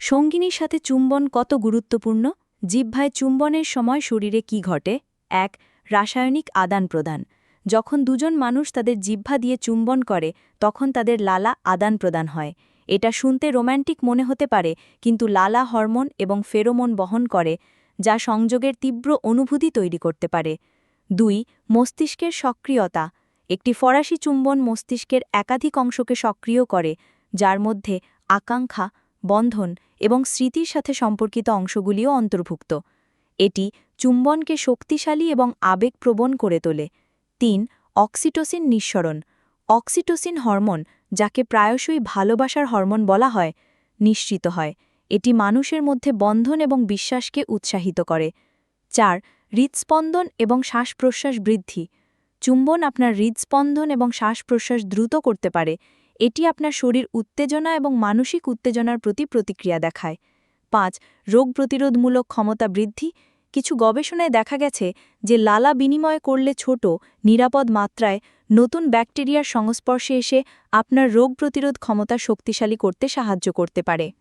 সঙ্গিনীর সাথে চুম্বন কত গুরুত্বপূর্ণ? জিহ্বায় চুম্বনের সময় শরীরে কি ঘটে? ১. রাসায়নিক আদান-প্রদান। যখন দুজন মানুষ তাদের জিহ্বা দিয়ে চুম্বন করে তখন তাদের লালা আদান-প্রদান হয়। এটা শুনতে রোম্যান্টিক মনে হতে পারে, কিন্তু লালা হরমোন এবং ফেরোমোন বহন করে, যা সংযোগের তীব্র অনুভূতি তৈরি করতে পারে। ২. মস্তিষ্কের সক্রিয়তা। একটি ফরাসি চুম্বন মস্তিষ্কের একাধিক অংশকে সক্রিয় করে, যার মধ্যে আকাঙ্ক্ষা, বন্ধন এবং স্মৃতির সাথে সম্পর্কিত অংশগুলিও অন্তর্ভুক্ত। এটি চুম্বনকে শক্তিশালী এবং আবেগপ্রবণ করে তোলে। ৩. অক্সিটোসিন নিঃসরণ। অক্সিটোসিন হরমোন, যাকে প্রায়শই ভালোবাসার হরমোন বলা হয়, নিঃসৃত হয়। এটি মানুষের মধ্যে বন্ধন এবং বিশ্বাসকে উৎসাহিত করে। ৪. হৃদস্পন্দন এবং শ্বাস-প্রশ্বাস বৃদ্ধি। চুম্বন আপনার হৃদস্পন্দন এবং শ্বাস-প্রশ্বাস দ্রুত করতে পারে। এটি আপনার শরীর উত্তেজনা এবং মানসিক উত্তেজনার প্রতি প্রতিক্রিয়া দেখায়। ৫. রোগ প্রতিরোধমূলক ক্ষমতা বৃদ্ধি। কিছু গবেষণায় দেখা গেছে যে লালা বিনিময় করলে ছোট, নিরাপদ মাত্রায় নতুন ব্যাকটেরিয়ার সংস্পর্শে এসে আপনার রোগ প্রতিরোধ ক্ষমতা শক্তিশালী করতে সাহায্য করতে পারে।